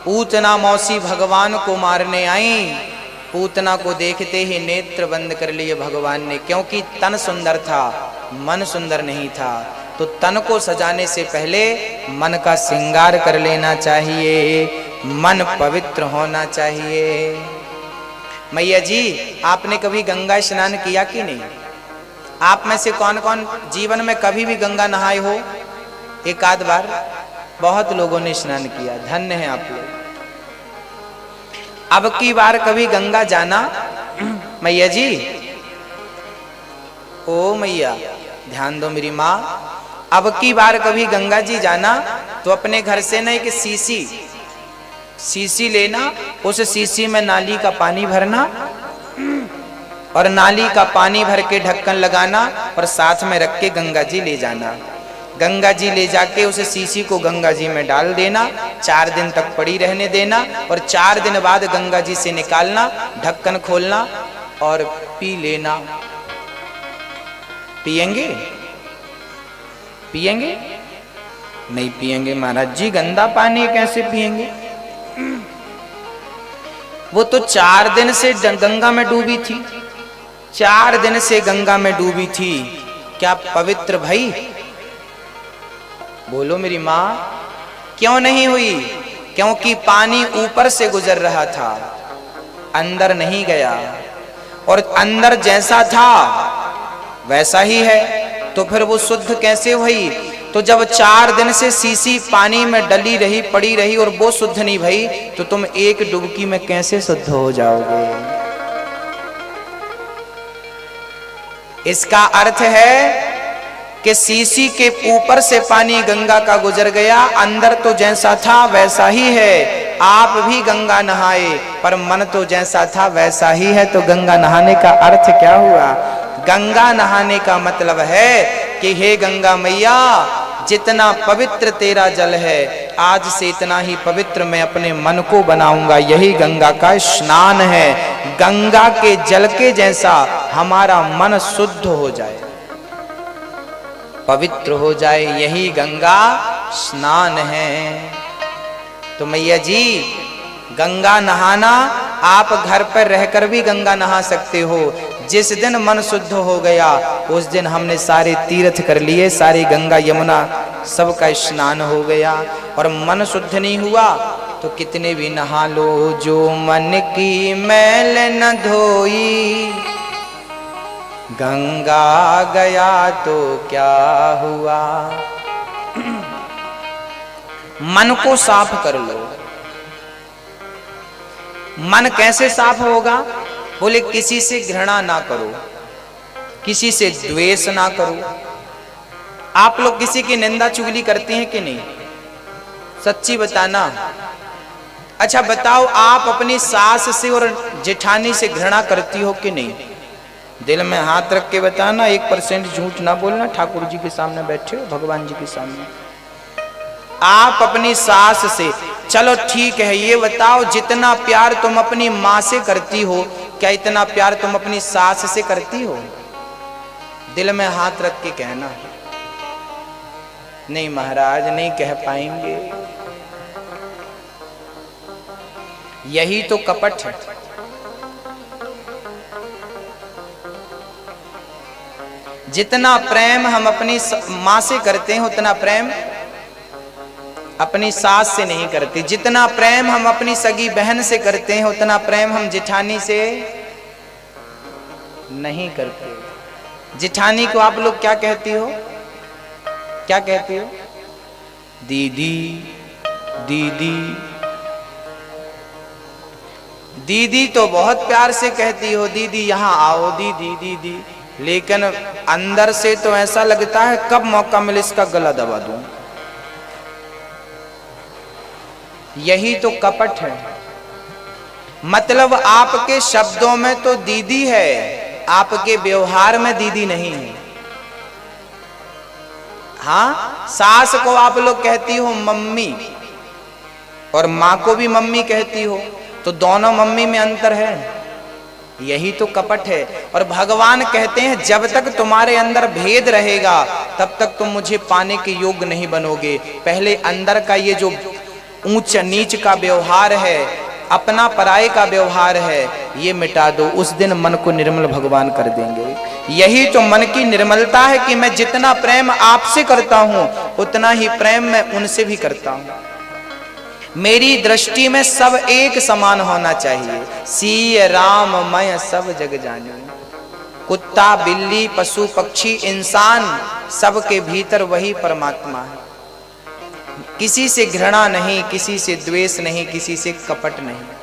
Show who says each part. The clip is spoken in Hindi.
Speaker 1: पूतना मौसी भगवान को मारने आई। पूतना को देखते ही नेत्र बंद कर लिए भगवान ने, क्योंकि तन सुंदर था, मन सुंदर नहीं था। तो तन को सजाने से पहले मन का श्रृंगार कर लेना चाहिए, मन पवित्र होना चाहिए। मैया जी, आपने कभी गंगा स्नान किया कि नहीं? आप में से कौन कौन जीवन में कभी भी गंगा नहाए हो? एक आध बार? बहुत लोगों ने स्नान किया, धन्य है आप लोग। अब की बार कभी गंगा जाना मैया जी? ओ मैया, ध्यान दो मेरी माँ। अब की बार कभी गंगा जी जाना तो अपने घर से ना एक सीसी लेना, उस सीसी में नाली का पानी भरना और नाली का पानी भर के ढक्कन लगाना और साथ में रख के गंगा जी ले जाना। गंगा जी ले जाके उस सीसी को गंगा जी में डाल देना, 4 दिन तक पड़ी रहने देना और 4 दिन बाद गंगा जी से निकालना, ढक्कन खोलना और पी लेना। पिएंगे? पिएंगे? नहीं पिएंगे महाराज जी, गंदा पानी कैसे पिएंगे? वो तो 4 दिन से गंगा में डूबी थी, 4 दिन से गंगा में डूबी थी, क्या पवित्र भाई? बोलो मेरी माँ, क्यों नहीं हुई? क्योंकि पानी ऊपर से गुजर रहा था, अंदर नहीं गया, और अंदर जैसा था वैसा ही है, तो फिर वो शुद्ध कैसे हुई? तो जब 4 दिन से सीसी पानी में डली रही, पड़ी रही और वो शुद्ध नहीं भई, तो तुम एक डुबकी में कैसे शुद्ध हो जाओगे? इसका अर्थ है कि सीसी के ऊपर से पानी गंगा का गुजर गया, अंदर तो जैसा था वैसा ही है। आप भी गंगा नहाए पर मन तो जैसा था वैसा ही है। तो गंगा नहाने का अर्थ क्या हुआ? गंगा नहाने का मतलब है कि हे गंगा मैया, जितना पवित्र तेरा जल है, आज से इतना ही पवित्र मैं अपने मन को बनाऊंगा। यही गंगा का स्नान है। गंगा के जल के जैसा हमारा मन शुद्ध हो जाए, पवित्र हो जाए, यही गंगा स्नान है। तो मैया जी, गंगा नहाना आप घर पर रहकर भी गंगा नहा सकते हो। जिस दिन मन शुद्ध हो गया उस दिन हमने सारे तीर्थ कर लिए, सारी गंगा यमुना सबका स्नान हो गया। और मन शुद्ध नहीं हुआ तो कितने भी नहा लो, जो मन की मैल न धोई, गंगा गया तो क्या हुआ। मन को साफ कर लो। मन कैसे साफ होगा? बोले किसी से घृणा ना करो, किसी से द्वेष ना करो। आप लोग किसी की निंदा चुगली करते हैं कि नहीं? सच्ची बताना। अच्छा बताओ, आप अपनी सास से और जेठानी से घृणा करती हो कि नहीं? दिल में हाथ रख के बताना, 1% झूठ ना बोलना। ठाकुर जी के सामने बैठे हो, भगवान जी के सामने। आप अपनी सास से, चलो ठीक है, ये बताओ जितना प्यार तुम अपनी माँ से करती हो, क्या इतना प्यार तुम अपनी सास से करती हो? दिल में हाथ रख के कहना। नहीं महाराज, नहीं कह पाएंगे। यही तो कपट है। जितना प्रेम हम अपनी माँ से करते हैं उतना प्रेम अपनी सास से नहीं करते। जितना प्रेम हम अपनी सगी बहन से करते हैं उतना प्रेम हम जेठानी से नहीं करते। जेठानी को आप लोग क्या कहती हो? क्या कहती हो? दीदी दीदी। दीदी तो बहुत प्यार से कहती हो, दीदी यहाँ आओ, दीदी दीदी, लेकिन अंदर से तो ऐसा लगता है कब मौका मिले इसका गला दबा दूं। यही तो कपट है। मतलब आपके शब्दों में तो दीदी है, आपके व्यवहार में दीदी नहीं है। हाँ, सास को आप लोग कहती हो मम्मी और माँ को भी मम्मी कहती हो, तो दोनों मम्मी में अंतर है। यही तो कपट है। और भगवान कहते हैं जब तक तुम्हारे अंदर भेद रहेगा तब तक तुम मुझे पाने के योग्य नहीं बनोगे। पहले अंदर का ये जो ऊंच नीच का व्यवहार है, अपना पराये का व्यवहार है, ये मिटा दो। उस दिन मन को निर्मल भगवान कर देंगे। यही तो मन की निर्मलता है कि मैं जितना प्रेम आपसे करता हूं उतना ही प्रेम मैं उनसे भी करता हूं। मेरी दृष्टि में सब एक समान होना चाहिए। सीय राम मैं सब जग जानी। कुत्ता, बिल्ली, पशु, पक्षी, इंसान, सबके भीतर वही परमात्मा है। किसी से घृणा नहीं, किसी से द्वेष नहीं, किसी से कपट नहीं।